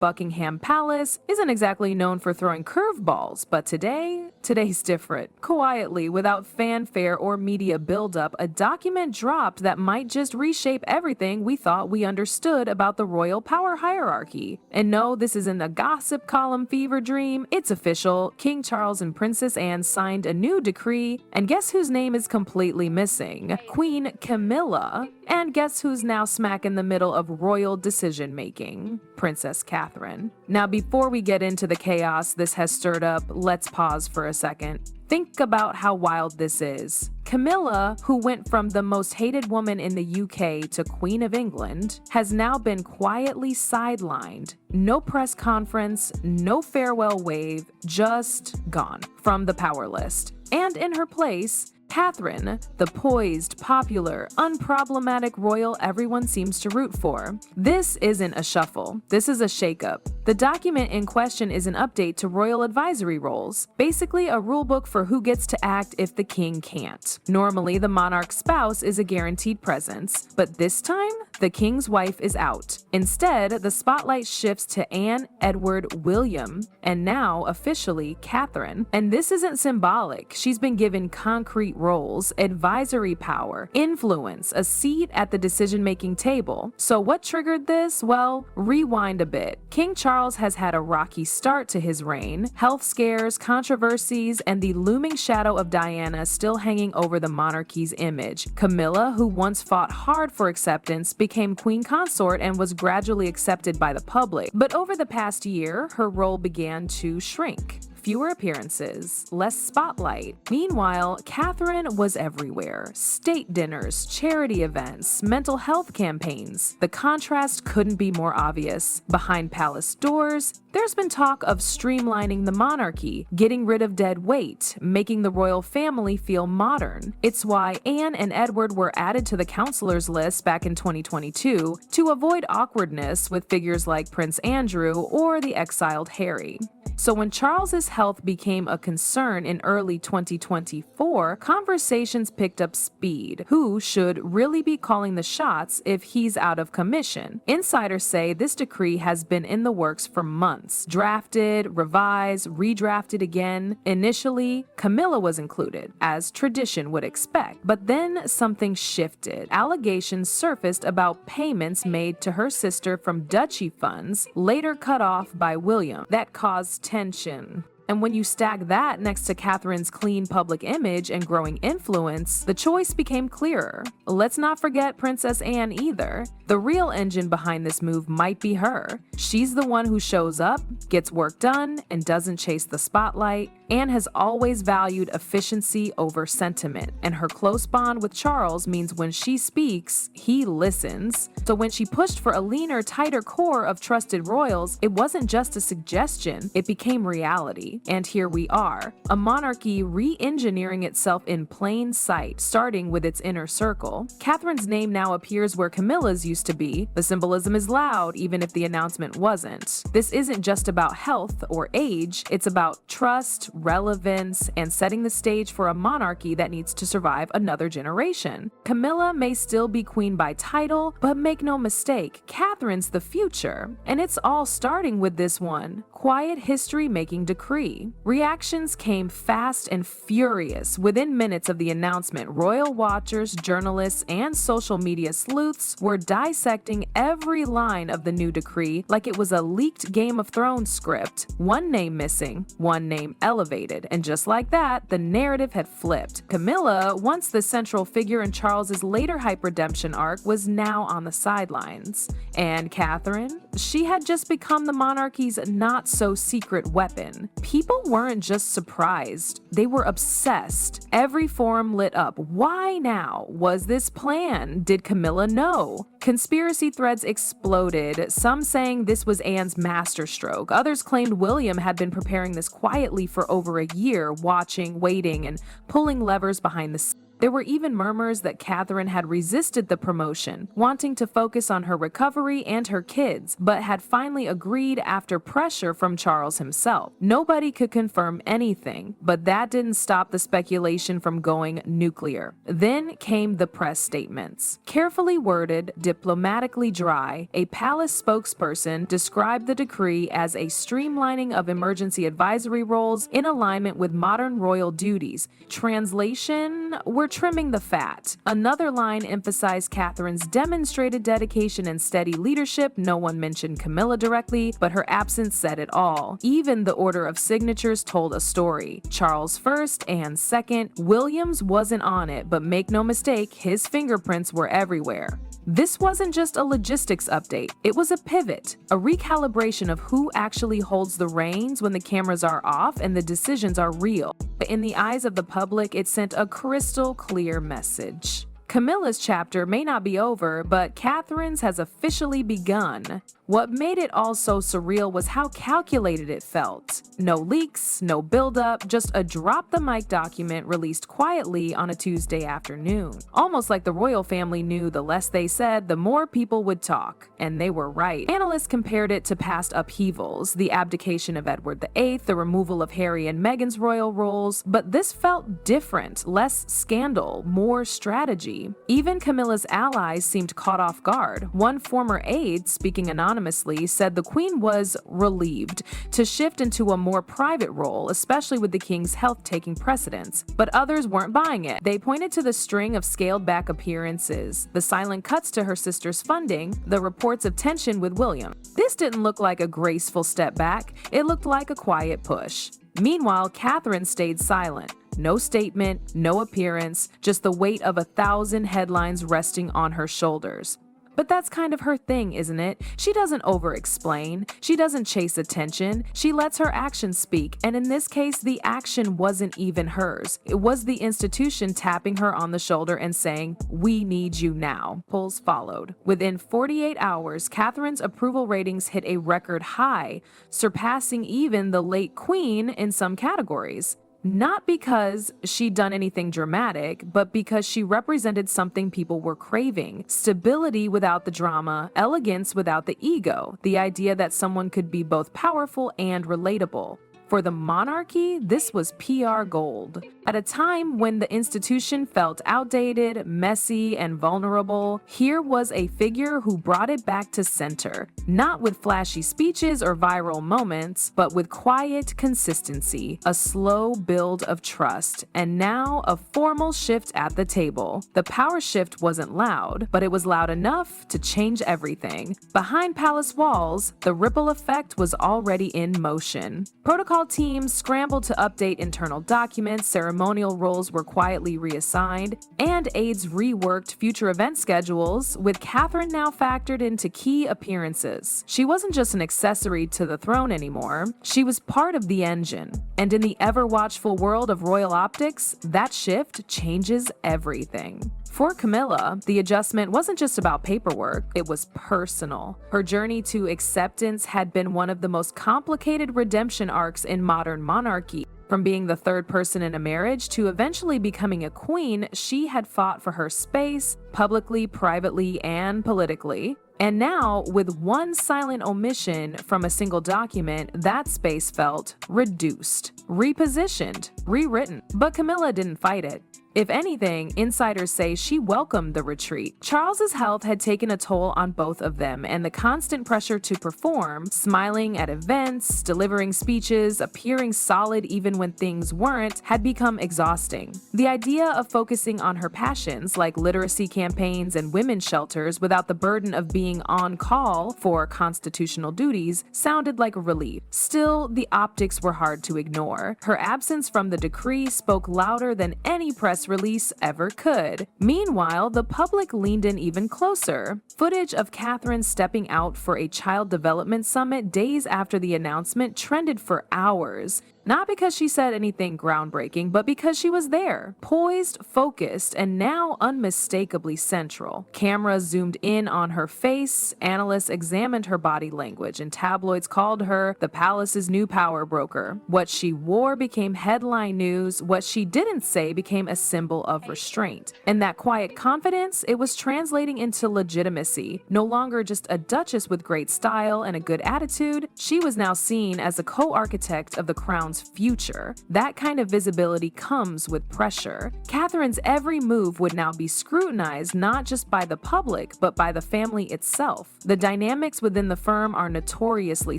Buckingham Palace isn't exactly known for throwing curveballs, but today's different. Quietly, without fanfare or media buildup, a document dropped that might just reshape everything we thought we understood about the royal power hierarchy. And no, this isn't a gossip column fever dream, it's official. King Charles and Princess Anne signed a new decree, and guess whose name is completely missing? Queen Camilla. And guess who's now smack in the middle of royal decision making? Princess Catherine. Now, before we get into the chaos this has stirred up, let's pause for a second. Think about how wild this is. Camilla, who went from the most hated woman in the UK to Queen of England, has now been quietly sidelined. No press conference, no farewell wave, just gone from the power list. And in her place, Catherine, the poised, popular, unproblematic royal everyone seems to root for. This isn't a shuffle, this is a shakeup. The document in question is an update to royal advisory roles, basically a rulebook for who gets to act if the king can't. Normally, the monarch's spouse is a guaranteed presence, but this time, the king's wife is out. Instead, the spotlight shifts to Anne, Edward, William, and now, officially, Catherine. And this isn't symbolic, she's been given concrete roles, advisory power, influence, a seat at the decision-making table. So what triggered this? Well, rewind a bit. King Charles has had a rocky start to his reign, health scares, controversies, and the looming shadow of Diana still hanging over the monarchy's image. Camilla, who once fought hard for acceptance, became queen consort and was gradually accepted by the public. But over the past year, her role began to shrink. Fewer appearances, less spotlight. Meanwhile, Catherine was everywhere. State dinners, charity events, mental health campaigns. The contrast couldn't be more obvious. Behind palace doors, there's been talk of streamlining the monarchy, getting rid of dead weight, making the royal family feel modern. It's why Anne and Edward were added to the counselors list back in 2022 to avoid awkwardness with figures like Prince Andrew or the exiled Harry. So when Charles's health became a concern in early 2024, conversations picked up speed. Who should really be calling the shots if he's out of commission? Insiders say this decree has been in the works for months. Drafted, revised, redrafted again. Initially, Camilla was included, as tradition would expect. But then something shifted. Allegations surfaced about payments made to her sister from duchy funds, later cut off by William. That caused tension. And when you stack that next to Catherine's clean public image and growing influence, the choice became clearer. Let's not forget Princess Anne either. The real engine behind this move might be her. She's the one who shows up, gets work done, and doesn't chase the spotlight. Anne has always valued efficiency over sentiment, and her close bond with Charles means when she speaks, he listens. So when she pushed for a leaner, tighter core of trusted royals, it wasn't just a suggestion, it became reality. And here we are, a monarchy re-engineering itself in plain sight, starting with its inner circle. Catherine's name now appears where Camilla's used to be. The symbolism is loud, even if the announcement wasn't. This isn't just about health or age, it's about trust, relevance, and setting the stage for a monarchy that needs to survive another generation. Camilla may still be queen by title, but make no mistake, Catherine's the future. And it's all starting with this one quiet history-making decree. Reactions came fast and furious. Within minutes of the announcement, royal watchers, journalists, and social media sleuths were dissecting every line of the new decree like it was a leaked Game of Thrones script. One name missing, one name elevated, and just like that, the narrative had flipped. Camilla, once the central figure in Charles's later hype-redemption arc, was now on the sidelines. And Catherine? She had just become the monarchy's not-so-secret weapon. People weren't just surprised, they were obsessed. Every forum lit up. Why now? Was this planned? Did Camilla know? Conspiracy threads exploded, some saying this was Anne's masterstroke. Others claimed William had been preparing this quietly for over a year, watching, waiting, and pulling levers behind the scenes. There were even murmurs that Catherine had resisted the promotion, wanting to focus on her recovery and her kids, but had finally agreed after pressure from Charles himself. Nobody could confirm anything, but that didn't stop the speculation from going nuclear. Then came the press statements. Carefully worded, diplomatically dry, a palace spokesperson described the decree as a streamlining of emergency advisory roles in alignment with modern royal duties. Translation: we're trimming the fat. Another line emphasized Catherine's demonstrated dedication and steady leadership. No one mentioned Camilla directly, but her absence said it all. Even the order of signatures told a story. Charles first, Anne second. Williams wasn't on it, but make no mistake, his fingerprints were everywhere. This wasn't just a logistics update, it was a pivot, a recalibration of who actually holds the reins when the cameras are off and the decisions are real. But in the eyes of the public, it sent a crystal clear message. Camilla's chapter may not be over, but Catherine's has officially begun. What made it all so surreal was how calculated it felt. No leaks, no buildup, just a drop-the-mic document released quietly on a Tuesday afternoon. Almost like the royal family knew the less they said, the more people would talk. And they were right. Analysts compared it to past upheavals, the abdication of Edward VIII, the removal of Harry and Meghan's royal roles, but this felt different, less scandal, more strategy. Even Camilla's allies seemed caught off guard. One former aide, speaking anonymously, said the Queen was relieved to shift into a more private role, especially with the King's health taking precedence. But others weren't buying it. They pointed to the string of scaled-back appearances, the silent cuts to her sister's funding, the reports of tension with William. This didn't look like a graceful step back, it looked like a quiet push. Meanwhile, Catherine stayed silent. No statement, no appearance, just the weight of 1,000 headlines resting on her shoulders. But that's kind of her thing, isn't it? She doesn't over-explain. She doesn't chase attention. She lets her actions speak, and in this case, the action wasn't even hers. It was the institution tapping her on the shoulder and saying, "We need you now." Polls followed. Within 48 hours, Catherine's approval ratings hit a record high, surpassing even the late Queen in some categories. Not because she'd done anything dramatic, but because she represented something people were craving. Stability without the drama, elegance without the ego, the idea that someone could be both powerful and relatable. For the monarchy, this was PR gold. At a time when the institution felt outdated, messy, and vulnerable, here was a figure who brought it back to center. Not with flashy speeches or viral moments, but with quiet consistency, a slow build of trust, and now a formal shift at the table. The power shift wasn't loud, but it was loud enough to change everything. Behind palace walls, the ripple effect was already in motion. Protocol teams scrambled to update internal documents, ceremonial roles were quietly reassigned, and aides reworked future event schedules, with Catherine now factored into key appearances. She wasn't just an accessory to the throne anymore, she was part of the engine. And in the ever-watchful world of royal optics, that shift changes everything. For Camilla, the adjustment wasn't just about paperwork, it was personal. Her journey to acceptance had been one of the most complicated redemption arcs in modern monarchy. From being the third person in a marriage to eventually becoming a queen, she had fought for her space, publicly, privately, and politically. And now, with one silent omission from a single document, that space felt reduced, repositioned, rewritten. But Camilla didn't fight it. If anything, insiders say she welcomed the retreat. Charles's health had taken a toll on both of them, and the constant pressure to perform, smiling at events, delivering speeches, appearing solid even when things weren't, had become exhausting. The idea of focusing on her passions, like literacy campaigns and women's shelters, without the burden of being on call for constitutional duties, sounded like a relief. Still, the optics were hard to ignore. Her absence from the decree spoke louder than any press release ever could. Meanwhile, the public leaned in even closer. Footage of Catherine stepping out for a child development summit days after the announcement trended for hours. Not because she said anything groundbreaking, but because she was there, poised, focused, and now unmistakably central. Cameras zoomed in on her face, analysts examined her body language, and tabloids called her the palace's new power broker. What she wore became headline news, what she didn't say became a symbol of restraint. And that quiet confidence, it was translating into legitimacy. No longer just a duchess with great style and a good attitude, she was now seen as a co-architect of the crown's future. That kind of visibility comes with pressure. Catherine's every move would now be scrutinized not just by the public, but by the family itself. The dynamics within the firm are notoriously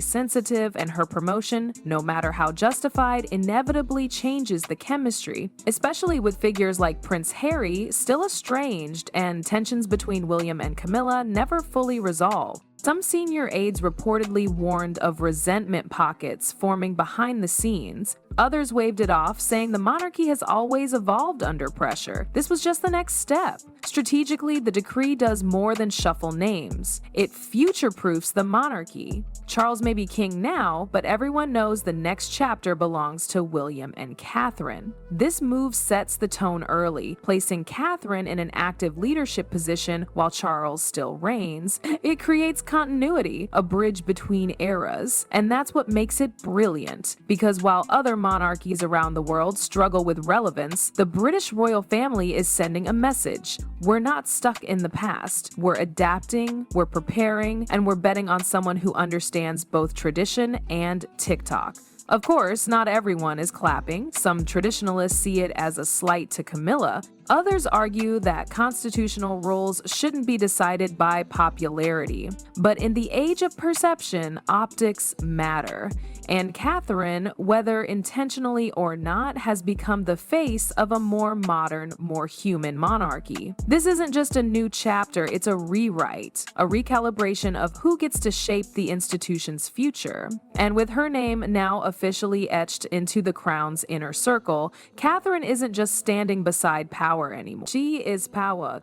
sensitive, and her promotion, no matter how justified, inevitably changes the chemistry, especially with figures like Prince Harry still estranged and tensions between William and Camilla never fully resolved. Some senior aides reportedly warned of resentment pockets forming behind the scenes. Others waved it off, saying the monarchy has always evolved under pressure. This was just the next step. Strategically, the decree does more than shuffle names. It future-proofs the monarchy. Charles may be king now, but everyone knows the next chapter belongs to William and Catherine. This move sets the tone early, placing Catherine in an active leadership position while Charles still reigns. It creates continuity, a bridge between eras, and that's what makes it brilliant. Because while other monarchies around the world struggle with relevance, the British royal family is sending a message. We're not stuck in the past. We're adapting, we're preparing, and we're betting on someone who understands both tradition and TikTok. Of course, not everyone is clapping. Some traditionalists see it as a slight to Camilla. Others argue that constitutional roles shouldn't be decided by popularity. But in the age of perception, optics matter. And Catherine, whether intentionally or not, has become the face of a more modern, more human monarchy. This isn't just a new chapter, it's a rewrite, a recalibration of who gets to shape the institution's future. And with her name now officially etched into the crown's inner circle, Catherine isn't just standing beside power anymore. She is power.